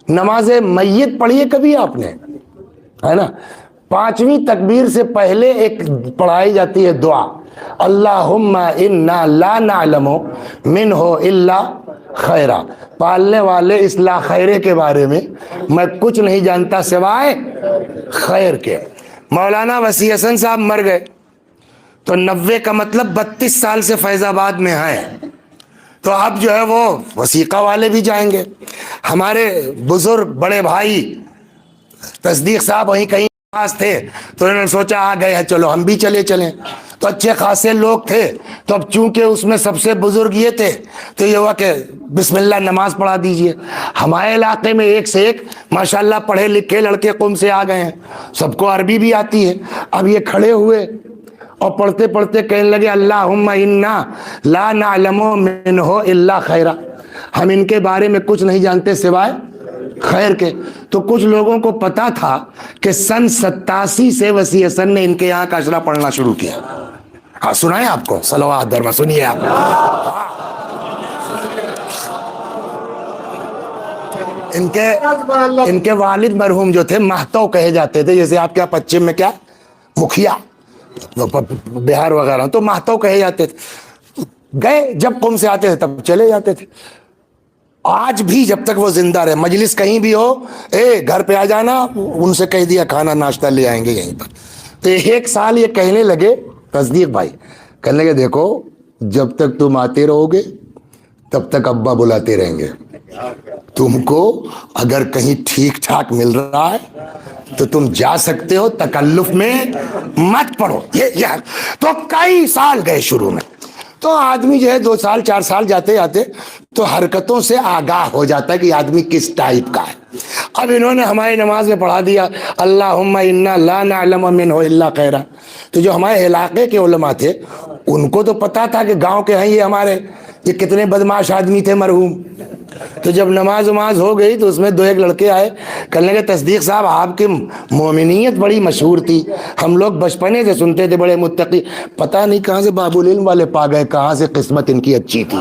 نماز میت پڑھی ہے کبھی آپ نے؟ ہے نا، 5ویں تکبیر سے پہلے ایک پڑھائی جاتی ہے دعا، اللہم انا لا نعلم منہ الا خیرا، پالنے والے اصلاح خیرے کے بارے میں کچھ نہیں جانتا سوائے خیر کے۔ مولانا وسیع حسن صاحب مر گئے تو 90 کا مطلب 32 سال سے فیض آباد میں ہیں، تو اب جو ہے وہ وثیقہ والے بھی جائیں گے۔ ہمارے بزرگ بڑے بھائی تصدیق صاحب وہیں کہیں پاس تھے تو انہوں نے سوچا آ گئے ہیں چلو ہم بھی چلیں، تو اچھے خاصے لوگ تھے، تو اب چونکہ اس میں سب سے بزرگ یہ تھے تو یہ ہوا کہ بسم اللہ نماز پڑھا دیجئے۔ ہمارے علاقے میں ایک سے ایک ماشاءاللہ پڑھے لکھے لڑکے قم سے آ گئے ہیں، سب کو عربی بھی آتی ہے۔ اب یہ کھڑے ہوئے اور پڑھتے پڑھتے کہنے لگے اللہم انا لا نعلم منہ الا خیرا، ہم ان کے بارے میں کچھ نہیں جانتے سوائے خیر کے۔ تو کچھ لوگوں کو پتا تھا کہ سن 87 سے وسیع حسن نے ان کے یہاں کا اشرا پڑھنا شروع کیا۔ ہاں سنائیں آپ کو صلوات درما سنیے آپ۔ ان کے والد مرحوم جو تھے مہتو کہے جاتے تھے، جیسے آپ کیا پچھم میں کیا مکھیا بہار وغیرہ، تو مہتو کہے جاتے تھے۔ گئے جب قوم سے آتے تھے تب چلے جاتے تھے۔ آج بھی جب تک وہ زندہ رہے، مجلس کہیں بھی ہو، گھر پہ آ جانا، ان سے کہہ دیا کھانا ناشتہ لے آئیں گے یہیں پر۔ تو 1 سال یہ کہنے لگے، تصدیق بھائی کہنے لگے دیکھو جب تک تم آتے رہو گے تب تک ابا بلاتے رہیں گے، تم کو اگر کہیں ٹھیک ٹھاک مل رہا ہے تو تم جا سکتے ہو، تکلف میں مت پڑو۔ یہ تو کئی سال گئے شروع میں، تو آدمی جو ہے 2 سال 4 سال جاتے جاتے تو حرکتوں سے آگاہ ہو جاتا ہے کہ آدمی کس ٹائپ کا ہے۔ اب انہوں نے ہماری نماز میں پڑھا دیا اللہم انا لا نعلم منہ الا خیرا، تو جو ہمارے علاقے کے علماء تھے ان کو تو پتا تھا کہ گاؤں کے ہیں یہ ہمارے، یہ کتنے بدماش آدمی تھے مرحوم۔ تو جب نماز ہو گئی تو اس میں 2 ایک لڑکے آئے، کہنے لگے تصدیق صاحب آپ کی مومنیت بڑی مشہور تھی، ہم لوگ بچپنے سے سنتے تھے بڑے متقی، پتہ نہیں کہاں سے باب العلم والے پا گئے، کہاں سے قسمت ان کی اچھی تھی۔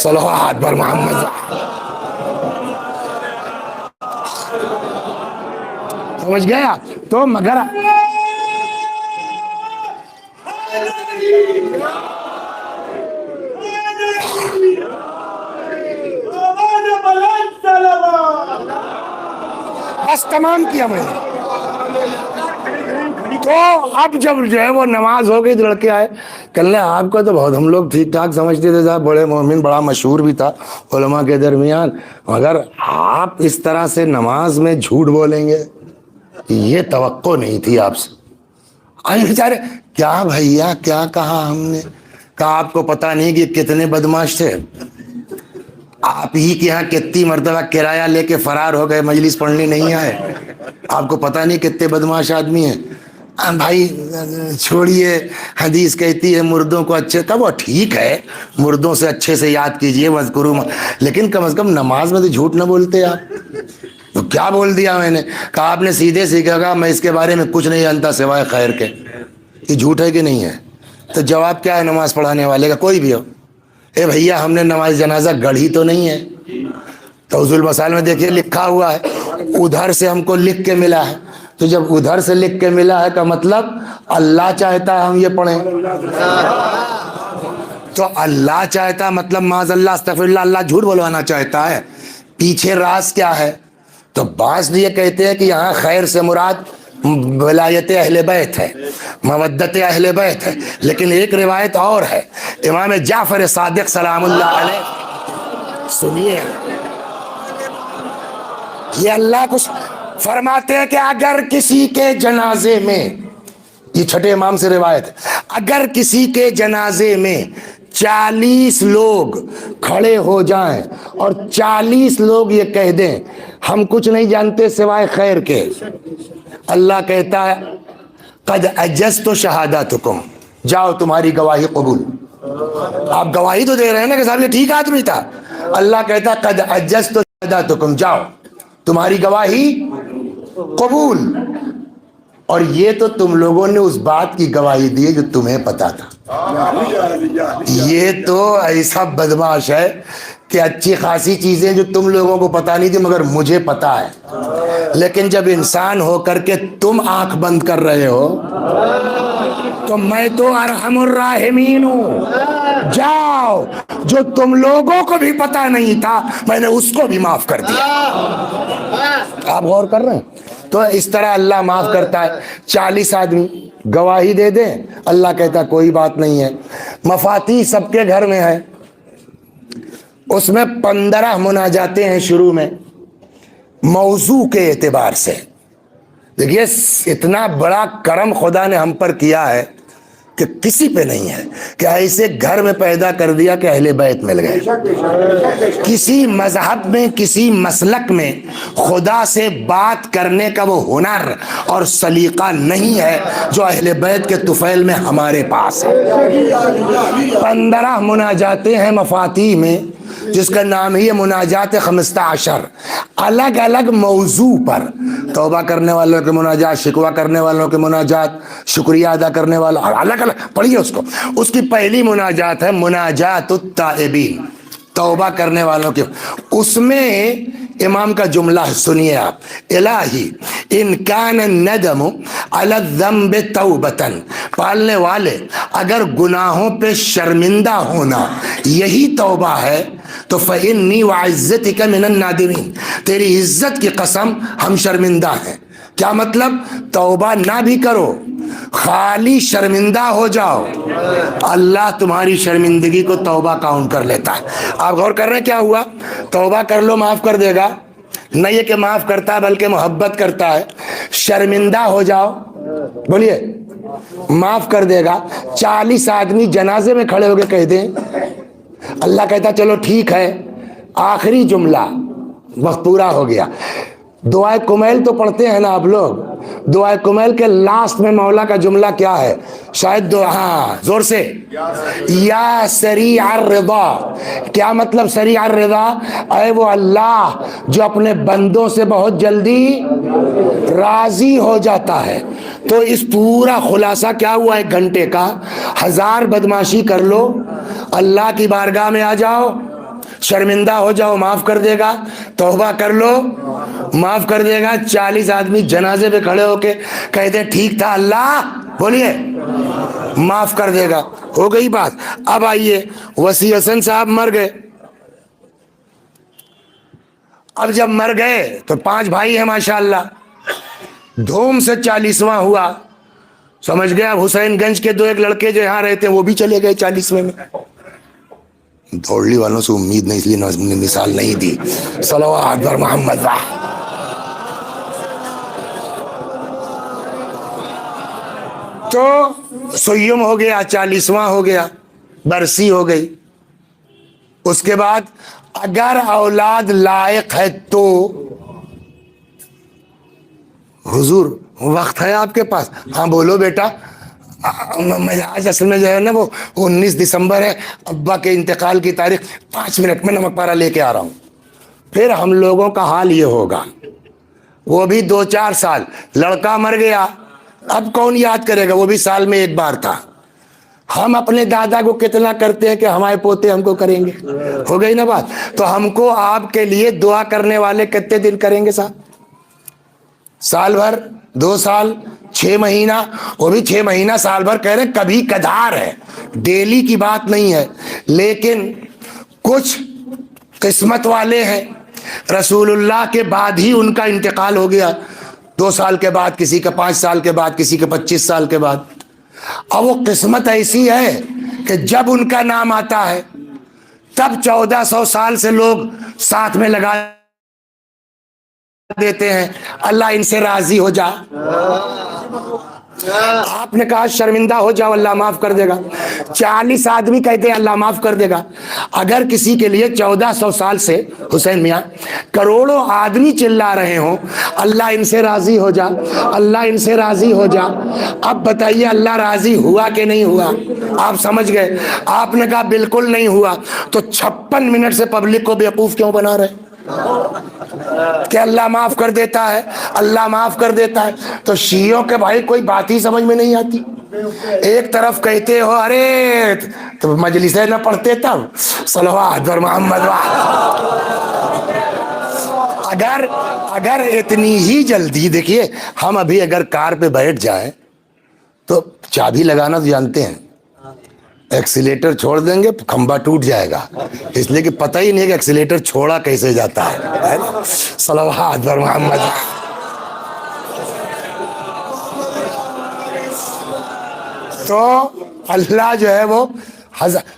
صلوات بر محمد۔ سمجھ گیا؟ تو مگر بس تمام کیا میں نے۔ تو اب جب جو ہے وہ نماز ہو گئی تو لڑکے آئے، کہنے آپ کو تو بہت ہم لوگ ٹھیک ٹھاک سمجھتے تھے صاحب، بڑے مومن، بڑا مشہور بھی تھا علماء کے درمیان، مگر آپ اس طرح سے نماز میں جھوٹ بولیں گے یہ توقع نہیں تھی آپ سے۔ آئے بیچارے کیا بھیا کیا کہا ہم نے؟ کہا آپ کو پتہ نہیں کہ کتنے بدماش تھے، آپ ہی کے یہاں کتنی مرتبہ کرایہ لے کے فرار ہو گئے، مجلس پڑھنے نہیں آئے، آپ کو پتہ نہیں کتنے بدماش آدمی ہیں۔ بھائی چھوڑیے، حدیث کہتی ہے مردوں کو اچھے، تب وہ ٹھیک ہے مردوں سے اچھے سے یاد کیجئے وذکروا، لیکن کم از کم نماز میں تو جھوٹ نہ بولتے آپ۔ تو کیا بول دیا میں نے؟ کہا آپ نے سیدھے سیکھا گا میں اس کے بارے میں کچھ نہیں جانتا سوائے خیر کے، یہ جھوٹ ہے کہ نہیں ہے؟ تو جواب کیا ہے نماز پڑھانے والے کا، کوئی بھی ہو، اے بھیا ہم نے نماز جنازہ گڑھی تو نہیں ہے، توضیح المسائل میں دیکھیے لکھا ہوا ہے، ادھر سے ہم کو لکھ کے ملا ہے، تو جب ادھر سے لکھ کے ملا ہے کا مطلب اللہ چاہتا ہے ہم یہ پڑھیں، تو اللہ چاہتا مطلب معاذ اللہ استغفر اللہ، اللہ جھوٹ بولوانا چاہتا ہے، پیچھے راز کیا ہے؟ تو بعض یہ کہتے ہیں کہ یہاں خیر سے مراد ولایت اہل بیت ہے، مودت اہل بیت ہے، لیکن ایک روایت اور ہے، امام جعفر صادق سلام اللہ علیہ، سنیے یہ اللہ کچھ فرماتے ہیں کہ اگر کسی کے جنازے میں، یہ چھٹے امام سے روایت ہے، اگر کسی کے جنازے میں 40 لوگ کھڑے ہو جائیں اور 40 لوگ یہ کہہ دیں ہم کچھ نہیں جانتے سوائے خیر کے، اللہ کہتا ہے قد اجزت شہادتکم، جاؤ تمہاری گواہی قبول۔ آپ گواہی تو دے رہے ہیں نا کہ صاحب یہ ٹھیک آدمی تھا، اللہ کہتا ہے قد اجزت شہادتکم، جاؤ تمہاری گواہی قبول۔ اور یہ تو تم لوگوں نے اس بات کی گواہی دی جو تمہیں پتا تھا، یہ تو ایسا بدماش ہے کہ اچھی خاصی چیزیں جو تم لوگوں کو پتہ نہیں تھی مگر مجھے پتہ ہے، لیکن جب انسان ہو کر کے تم آنکھ بند کر رہے ہو تو میں تو ارحم الراحمین ہوں. جاؤ، جو تم لوگوں کو بھی پتہ نہیں تھا میں نے اس کو بھی معاف کر دیا. آپ غور کر رہے ہیں؟ تو اس طرح اللہ معاف کرتا ہے. 40 آدمی گواہی دے دیں، اللہ کہتا کوئی بات نہیں ہے. مفاتیح سب کے گھر میں ہے، اس میں 15 مناجاتیں ہیں شروع میں موضوع کے اعتبار سے. دیکھیے اتنا بڑا کرم خدا نے ہم پر کیا ہے کہ کسی پہ نہیں ہے کہ ایسے گھر میں پیدا کر دیا کہ اہل بیت مل گئے. کسی مذہب میں، کسی مسلک میں خدا سے بات کرنے کا وہ ہنر اور سلیقہ نہیں ہے جو اہل بیت کے طفیل میں ہمارے پاس ہے. 15 مناجاتیں ہیں مفاتیح میں، جس کا نام ہی ہے مناجات 15، الگ الگ موضوع پر. توبہ کرنے والوں کے مناجات، شکوہ کرنے والوں کے مناجات، شکریہ ادا کرنے والا، الگ الگ پڑھیے اس کو. اس کی پہلی مناجات ہے مناجات التائبین، توبہ کرنے والوں کے. اس میں امام کا جملہ سنیے آپ: الہی ان کان الندم علی الذنب توبۃ، پالنے والے اگر گناہوں پہ شرمندہ ہونا یہی توبہ ہے تو فإنی وعزتک من النادمین، تیری عزت کی قسم ہم شرمندہ ہیں. کیا مطلب؟ توبہ نہ بھی کرو، خالی شرمندہ ہو جاؤ، اللہ تمہاری شرمندگی کو توبہ کاؤنٹ کر لیتا ہے. آپ غور کر رہے ہیں کیا ہوا؟ توبہ کر لو معاف کر دے گا. نہ یہ کہ معاف کرتا ہے بلکہ محبت کرتا ہے. شرمندہ ہو جاؤ، بولیے، معاف کر دے گا. 40 آدمی جنازے میں کھڑے ہو کے کہہ دیں، اللہ کہتا چلو ٹھیک ہے. آخری جملہ، وقت پورا ہو گیا. دعائے کمیل تو پڑھتے ہیں نا آپ لوگ؟ دعائے کمیل کے لاسٹ میں مولا کا جملہ کیا ہے؟ شاید ہاں زور سے، یا سریع الرضا. کیا مطلب سریع الرضا؟ اے وہ اللہ جو اپنے بندوں سے بہت جلدی راضی ہو جاتا ہے. تو اس پورا خلاصہ کیا ہوا 1 گھنٹے کا؟ 1000 بدماشی کر لو، اللہ کی بارگاہ میں آ جاؤ، شرمندہ ہو جاؤ، معاف کر دے گا. توبہ کر لو، معاف کر دے گا. 40 آدمی جنازے پہ کھڑے ہو کے کہتے ٹھیک تھا اللہ، بولیے، معاف کر دے گا. ہو گئی بات. اب آئیے، وسیع حسن صاحب مر گئے. اب جب مر گئے تو 5 بھائی ہیں ماشاءاللہ، دھوم سے 40واں ہوا. سمجھ گیا؟ حسین گنج کے 2 لڑکے جو یہاں رہتے ہیں وہ بھی چلے گئے 40ویں میں. دھوڑلی والوں سے امید نہیں، اس لیے مثال نہیں دی. صلوات بر محمد. تو سیم ہو گیا، 40واں ہو گیا، برسی ہو گئی. اس کے بعد اگر اولاد لائق ہے تو حضور وقت ہے آپ کے پاس؟ ہاں بولو بیٹا. میں آج اصل میں جو ہے نا وہ 19 دسمبر ہے، ابا کے انتقال کی تاریخ. 5 منٹ میں نمک پارا لے کے آ رہا ہوں. پھر ہم لوگوں کا حال یہ ہوگا، وہ بھی 2-4 سال، لڑکا مر گیا، اب کون یاد کرے گا؟ وہ بھی سال میں 1 بار تھا. ہم اپنے دادا کو کتنا کرتے ہیں کہ ہمارے پوتے ہم کو کریں گے. ہو گئی نا بات؟ تو ہم کو آپ کے لیے دعا کرنے والے کتنے دن کریں گے صاحب؟ سال بھر، 2 سال، 6 مہینہ. وہ بھی 6 مہینہ سال بھر کہہ رہے، کبھی کدھار ہے، ڈیلی کی بات نہیں ہے. لیکن کچھ قسمت والے ہیں، رسول اللہ کے بعد ہی ان کا انتقال ہو گیا. 2 سال کے بعد، کسی کا 5 سال کے بعد، کسی کے 25 سال کے بعد. اب وہ قسمت ایسی ہے کہ جب ان کا نام آتا ہے تب 1400 سال سے لوگ ساتھ میں لگا دیتے ہیں، اللہ ان سے راضی ہو جا. آپ نے کہا شرمندہ ہو جاؤ، اللہ معاف کر دے گا. 40 آدمی کہتے ہیں اللہ معاف کر دے گا. اگر کسی کے لیے 1400 سال سے، حسین میاں، کروڑوں آدمی چلا رہے ہوں اللہ ان سے راضی ہو جا، اللہ ان سے راضی ہو جا، اب بتائیے اللہ راضی ہوا کہ نہیں ہوا؟ آپ سمجھ گئے. آپ نے کہا بالکل نہیں ہوا، تو 56 منٹ سے پبلک کو بیوقوف کیوں بنا رہے کہ اللہ معاف کر دیتا ہے، اللہ معاف کر دیتا ہے؟ تو شیعوں کے بھائی کوئی بات ہی سمجھ میں نہیں آتی. ایک طرف کہتے ہو ارے تو مجلسیں نہ پڑھتے تب صلوات بر محمد اگر اتنی ہی جلدی، دیکھیے ہم ابھی اگر کار پہ بیٹھ جائیں تو چابی لگانا تو جانتے ہیں، ایکسیلیٹر چھوڑ دیں گے کھمبا ٹوٹ جائے گا، اس لیے کہ پتہ ہی نہیں کہ ایکسیلیٹر چھوڑا کیسے جاتا ہے صلوات بر محمد۔ تو اللہ جو ہے وہ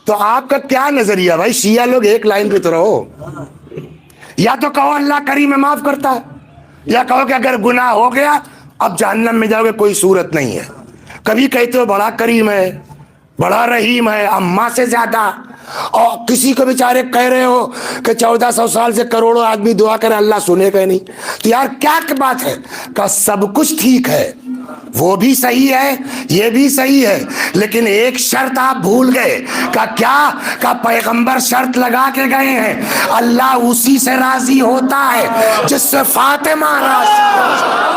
تو آپ کا کیا نظریہ بھائی؟ شیعہ لوگ ایک لائن پہ تو رہو، یا تو کہو اللہ کریم ہے معاف کرتا ہے، یا کہو کہ اگر گناہ ہو گیا اب جہنم میں جاؤ گے، کوئی صورت نہیں ہے۔ کبھی کہتے ہو بڑا کریم ہے، بڑا رحیم ہے، اماں سے زیادہ، اور کسی کو بیچارے کہہ رہے ہو کہ 1400 سال سے کروڑوں آدمی دعا کرے اللہ سنے گا نہیں، تو یار کیا بات ہے؟ کہ سب کچھ ٹھیک ہے، وہ بھی صحیح ہے یہ بھی صحیح ہے، لیکن ایک شرط آپ بھول گئے۔ کہ کیا؟ کہ پیغمبر شرط لگا کے گئے ہیں اللہ اسی سے راضی ہوتا ہے جس سے فاطمہ راضی۔